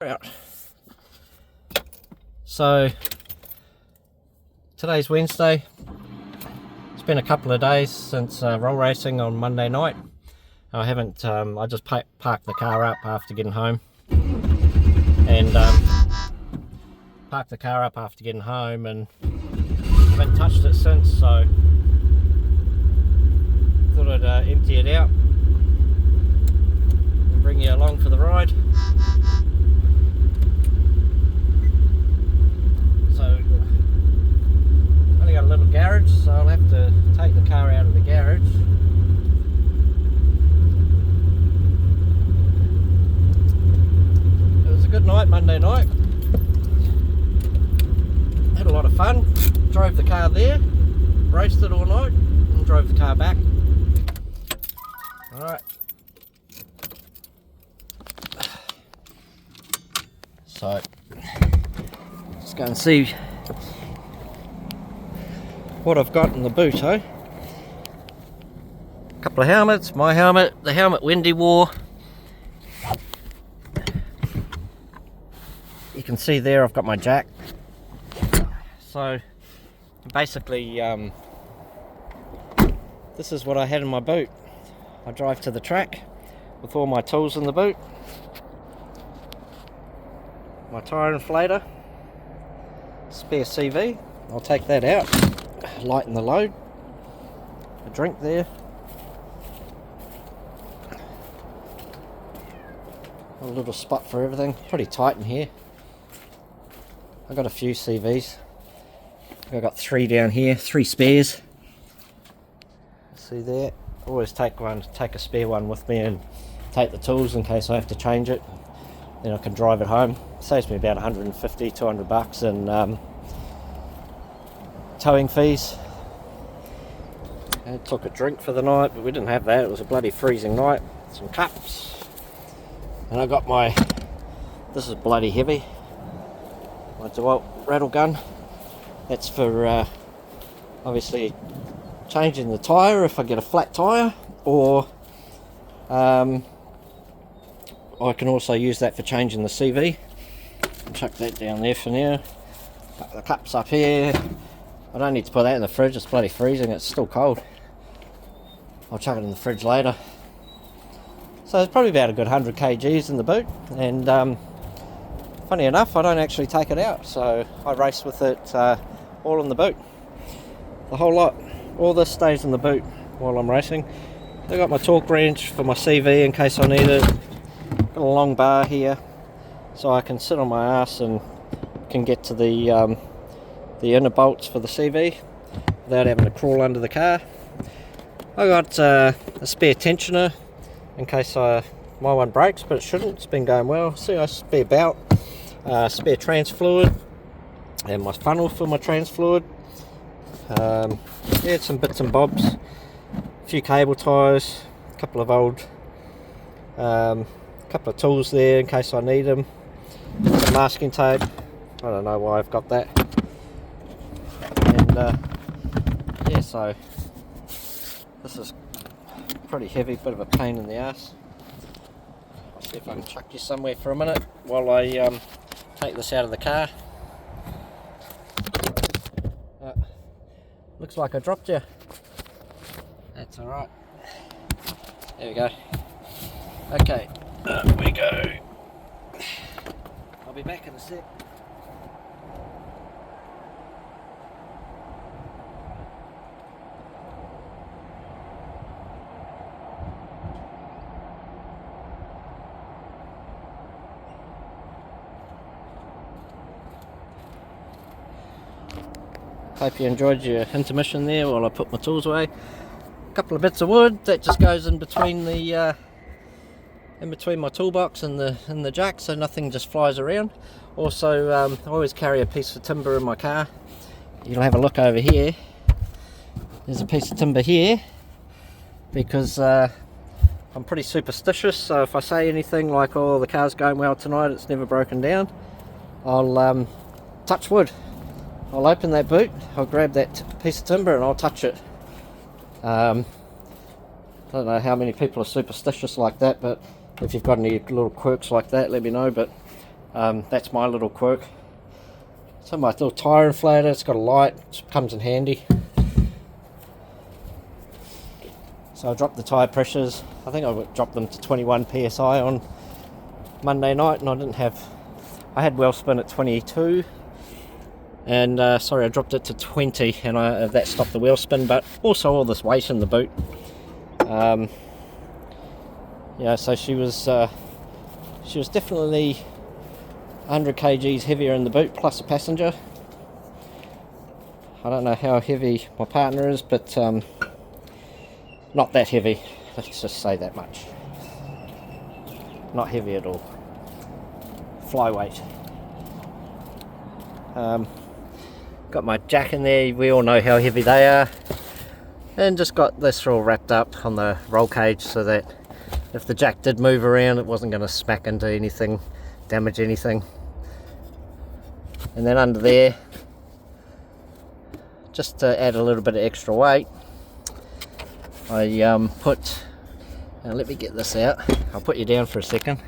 Out. So today's Wednesday. It's been a couple of days since roll racing on Monday night. I haven't. I just parked the car up after getting home, and parked the car up after getting home, and haven't touched it since. So thought I'd empty it out and bring you along for the ride. So only got a little garage, so I'll have to take the car out of the garage. It was a good night, Monday night. Had a lot of fun. Drove the car there, raced it all night, and drove the car back. Alright. So let's go and see what I've got in the boot, eh? A couple of helmets, my helmet, the helmet Wendy wore. You can see there I've got my jack. So basically this is what I had in my boot. I drive to the track with all my tools in the boot. My tyre inflator, spare CV, I'll take that out, lighten the load, a drink there, a little spot for everything, pretty tight in here. I've got a few CVs, I've got 3 down here, 3 spares, see there, always take a spare one with me and take the tools in case I have to change it. Then I can drive it home. Saves me about 150, 200 bucks in towing fees. I took a drink for the night, but we didn't have that. It was a bloody freezing night. Some cups. And I got my, this is bloody heavy, my DeWalt rattle gun. That's for obviously changing the tyre if I get a flat tyre, or I can also use that for changing the CV. Chuck that down there for now. Put the cups up here. I don't need to put that in the fridge, it's bloody freezing, it's still cold. I'll chuck it in the fridge later. So there's probably about a good 100 kgs in the boot, and funny enough I don't actually take it out, so I race with it all in the boot. The whole lot. All this stays in the boot while I'm racing. I've got my torque wrench for my CV in case I need it. Got a long bar here, so I can sit on my ass and can get to the inner bolts for the CV without having to crawl under the car. I got a spare tensioner in case my one breaks, but it shouldn't. It's been going well. See, a spare belt, spare trans fluid, and my funnel for my trans fluid. Yeah, some bits and bobs, a few cable ties, a couple of old. Couple of tools there in case I need them, some masking tape, I don't know why I've got that, and yeah, so this is pretty heavy, bit of a pain in the ass. I'll see if I can chuck you somewhere for a minute while I take this out of the car. Looks like I dropped you. That's alright. There we go. Okay. Up we go. I'll be back in a sec. Hope you enjoyed your intermission there while I put my tools away. A couple of bits of wood that just goes in between the my toolbox and the jack, so nothing just flies around. Also, I always carry a piece of timber in my car. You'll have a look over here. There's a piece of timber here because I'm pretty superstitious, so if I say anything like, oh, the car's going well tonight, it's never broken down, I'll touch wood. I'll open that boot, I'll grab that piece of timber and I'll touch it. I don't know how many people are superstitious like that, but if you've got any little quirks like that, let me know. But That's my little quirk. So my little tyre inflator, it's got a light, it comes in handy. So I dropped the tyre pressures. I think I dropped them to 21 psi on Monday night, and I had wheel spin at 22, and sorry, I dropped it to 20, and that stopped the wheel spin, but also all this weight in the boot. Yeah, so she was definitely 100 kgs heavier in the boot, plus a passenger. I don't know how heavy my partner is, but not that heavy, let's just say that much. Not heavy at all. Flyweight. Got my jack in there, we all know how heavy they are. And just got this all wrapped up on the roll cage so that if the jack did move around, it wasn't going to smack into anything, damage anything. And then under there, just to add a little bit of extra weight, I put, now let me get this out, I'll put you down for a second.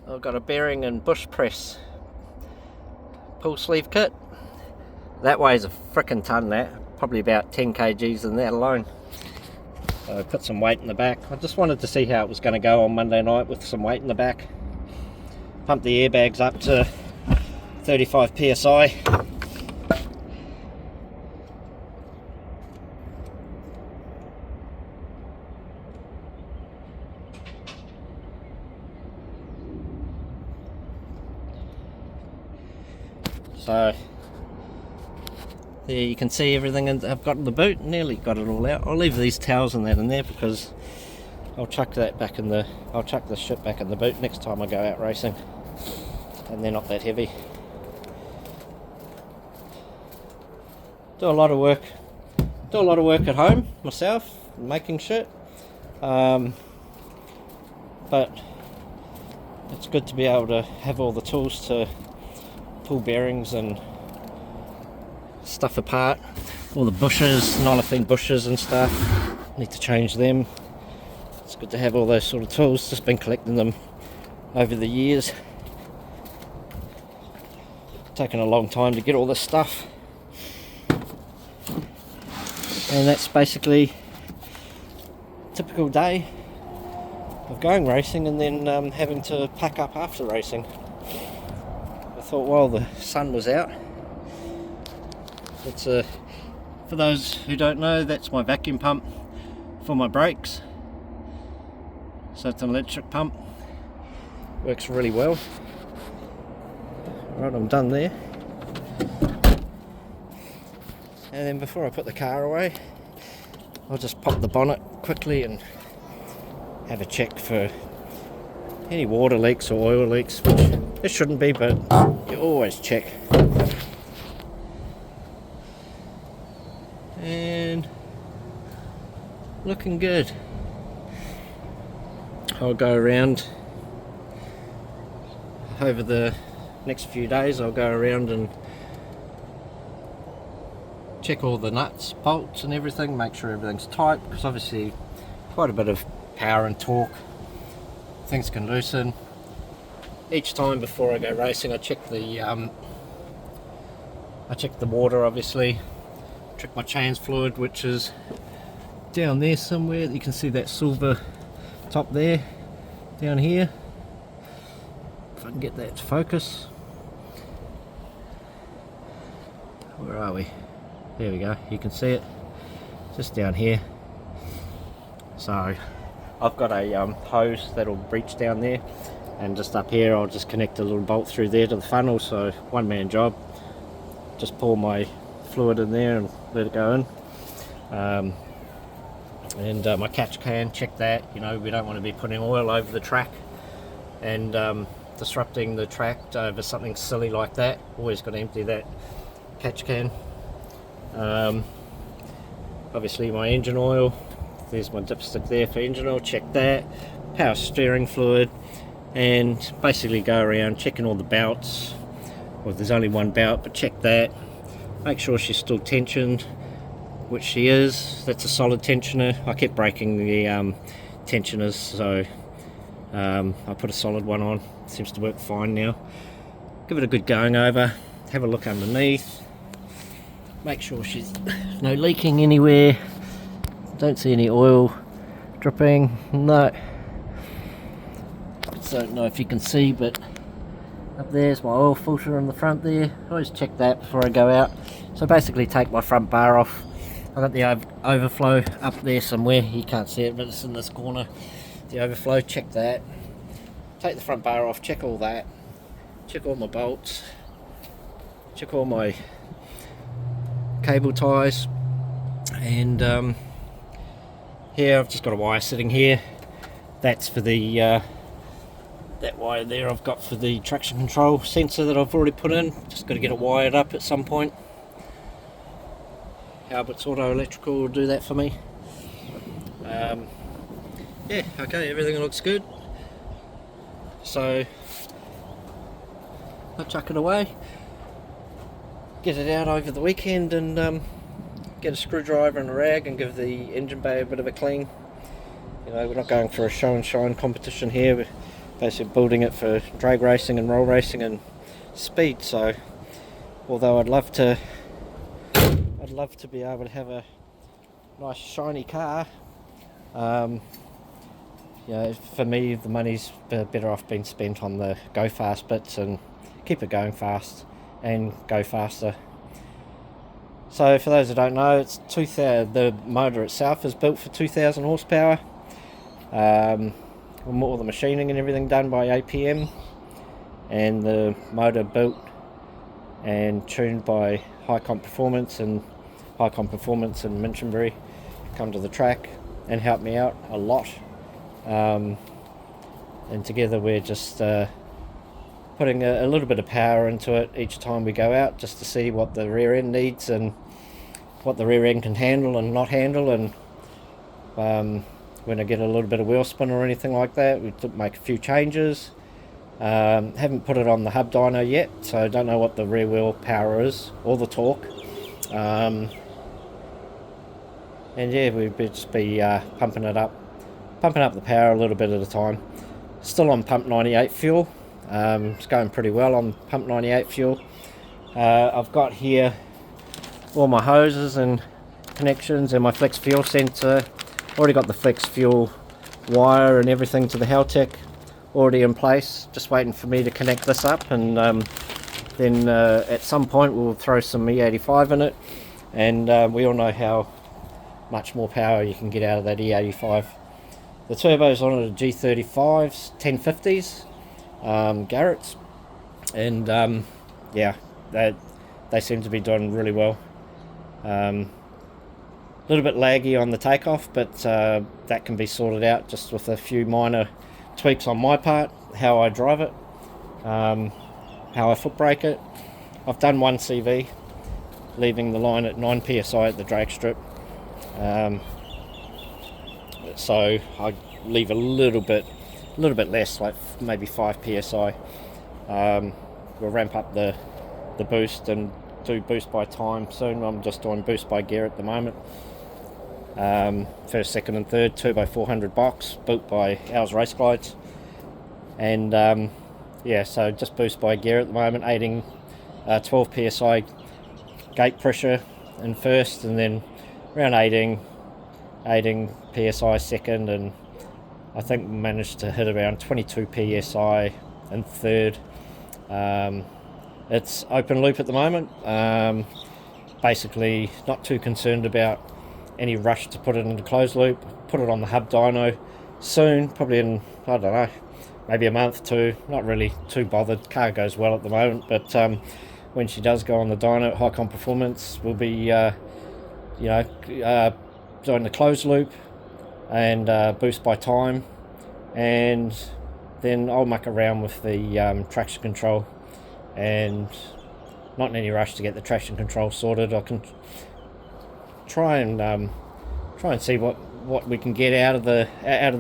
I've got a bearing and bush press pull sleeve kit. That weighs a frickin' ton, that. Probably about 10 kgs in that alone. So I put some weight in the back. I just wanted to see how it was going to go on Monday night with some weight in the back. Pumped the airbags up to 35 psi. So there you can see everything I've got in the boot, nearly got it all out. I'll leave these towels and that in there because I'll chuck that back in I'll chuck this shit back in the boot next time I go out racing, and they're not that heavy. Do a lot of work at home myself, making shit, but it's good to be able to have all the tools to pull bearings and stuff apart. All the bushes, Nolafine bushes and stuff, need to change them. It's good to have all those sort of tools, just been collecting them over the years. Taken a long time to get all this stuff, and that's basically a typical day of going racing and then having to pack up after racing. I thought while the sun was out, it's for those who don't know, that's my vacuum pump for my brakes. So it's an electric pump, works really well. Right, I'm done there. And then before I put the car away, I'll just pop the bonnet quickly and have a check for any water leaks or oil leaks, which there shouldn't be, but you always check. And looking good. I'll go around over the next few days. I'll go around and check all the nuts, bolts and everything, make sure everything's tight, because obviously quite a bit of power and torque, things can loosen. Each time before I go racing, I check the water, obviously. Check my chains fluid, which is down there somewhere. You can see that silver top there, down here. If I can get that to focus. Where are we? There we go. You can see it just down here. So I've got a hose that'll reach down there, and just up here I'll just connect a little bolt through there to the funnel. So one man job. Just pour my fluid in there and let it go in. And my catch can, check that. You know, we don't want to be putting oil over the track and disrupting the track over something silly like that. Always got to empty that catch can. Obviously my engine oil, there's my dipstick there for engine oil, check that. Power steering fluid, and basically go around checking all the belts, well, there's only one belt, but check that, make sure she's still tensioned, which she is. That's a solid tensioner. I kept breaking the tensioners, so I put a solid one on. Seems to work fine now. Give it a good going over, have a look underneath, make sure she's no leaking anywhere. Don't see any oil dripping, no. So I don't know if you can see, but up there's my oil filter on the front there. I always check that before I go out. So basically take my front bar off. I've got the overflow up there somewhere, you can't see it, but it's in this corner. The overflow, check that. Take the front bar off, check all that. Check all my bolts. Check all my cable ties. And here I've just got a wire sitting here. That's for the that wire there I've got for the traction control sensor that I've already put in. Just got to get it wired up at some point. Albert's Auto Electrical will do that for me. Yeah, okay, everything looks good. So I'll chuck it away, get it out over the weekend, and get a screwdriver and a rag and give the engine bay a bit of a clean. You know, we're not going for a show and shine competition here. We're basically building it for drag racing and roll racing and speed. So although I'd love to be able to have a nice shiny car, you know, for me the money's better off being spent on the go fast bits and keep it going fast and go faster. So for those that don't know, it's the motor itself is built for 2,000 horsepower. All the machining and everything done by APM, and the motor built and tuned by High Comp Performance and Minchinbury come to the track and help me out a lot. And together we're just putting a little bit of power into it each time we go out, just to see what the rear end needs and what the rear end can handle and not handle. And when I get a little bit of wheel spin or anything like that, we make a few changes. Haven't put it on the hub dyno yet, so I don't know what the rear wheel power is or the torque. And yeah, we'd just be pumping up the power a little bit at a time. Still on pump 98 fuel. It's going pretty well on pump 98 fuel. I've got here all my hoses and connections and my flex fuel sensor. Already got the flex fuel wire and everything to the Haltech already in place, just waiting for me to connect this up, and then at some point we'll throw some E85 in it, and we all know how much more power you can get out of that E85. The turbos on it are G35s, 1050s, Garrett's, and yeah, they seem to be doing really well. A little bit laggy on the takeoff, but that can be sorted out just with a few minor tweaks on my part, how I drive it, how I foot brake it. I've done one CV, leaving the line at 9 psi at the drag strip, so I leave a little bit less, like maybe 5 psi. We'll ramp up the boost and do boost by time soon. I'm just doing boost by gear at the moment. First, second and third turbo 400 box built by Ours Race Glides, and yeah, so just boost by gear at the moment, aiding 12 psi gate pressure in first, and then around 18 psi second, and I think we managed to hit around 22 psi in third. It's open loop at the moment. Basically not too concerned about any rush to put it into closed loop. Put it on the hub dyno soon, probably in, I don't know, maybe a month or two. Not really too bothered. Car goes well at the moment, but when she does go on the dyno at High Comp Performance, we'll be doing the closed loop and boost by time, and then I'll muck around with the traction control, and not in any rush to get the traction control sorted. I can try and see what we can get out of the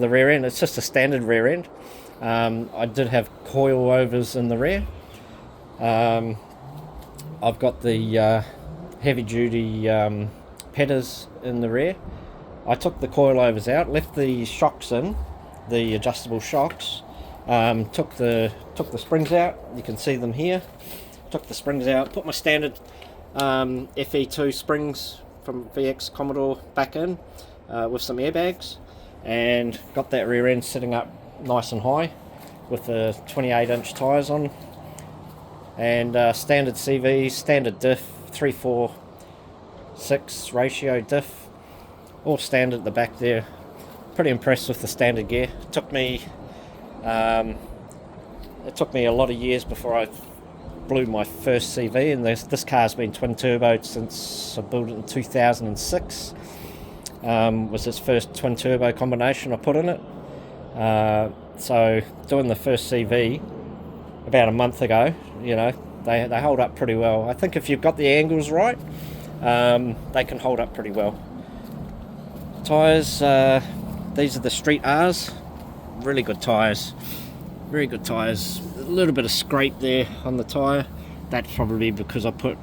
rear end. It's just a standard rear end. I did have coil overs in the rear, I've got the heavy duty headers in the rear. I took the coilovers out, left the shocks in, the adjustable shocks, took the springs out. You can see them here. Took the springs out, put my standard FE2 springs from VX Commodore back in with some airbags, and got that rear end sitting up nice and high with the 28-inch tyres on, and standard CV, standard diff, 3/4/6 ratio diff, all standard at the back there. Pretty impressed with the standard gear. It took me a lot of years before I blew my first CV, and this car's been twin turbo since I built it in 2006. Was its first twin turbo combination I put in it. So doing the first CV about a month ago, you know, they hold up pretty well. I think if you've got the angles right, they can hold up pretty well. Tyres, these are the Street R's. Really good tyres. Very good tyres. A little bit of scrape there on the tyre. That's probably because I put,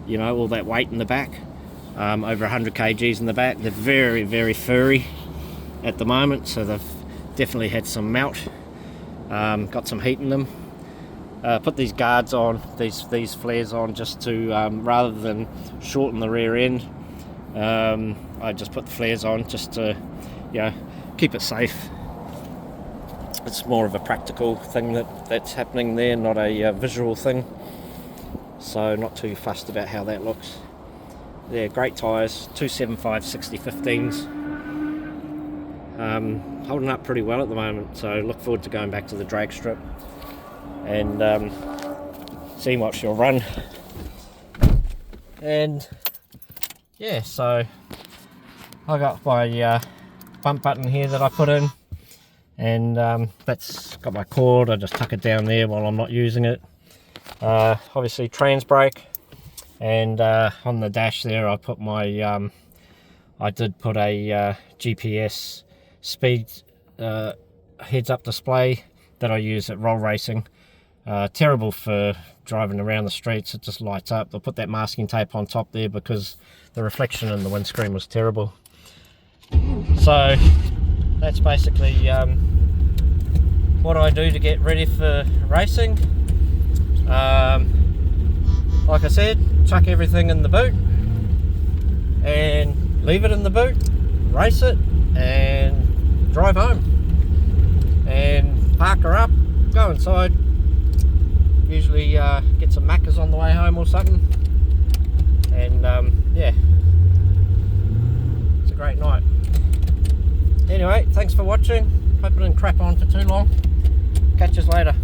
you know, all that weight in the back. Over 100 kgs in the back. They're very, very furry at the moment, so they've definitely had some melt. Got some heat in them. Put these guards on, these flares on, just to rather than shorten the rear end. I just put the flares on just to, you know, keep it safe. It's more of a practical thing that's happening there, not a visual thing. So not too fussed about how that looks. They're great tyres, 275 60/15s. Holding up pretty well at the moment, so look forward to going back to the drag strip and seeing what she'll run. And yeah, so I got my bump button here that I put in, and that's got my cord. I just tuck it down there while I'm not using it. Obviously trans brake, and on the dash there I put my I did put a GPS speed heads up display that I use at roll racing. Terrible for driving around the streets, it just lights up. I'll put that masking tape on top there because the reflection in the windscreen was terrible. So that's basically what I do to get ready for racing. Like I said, chuck everything in the boot and leave it in the boot, race it and drive home, and park her up, go inside, usually get some Maccas on the way home or something, and yeah, it's a great night. Anyway, thanks for watching. Hope I didn't crap on for too long. Catch us later.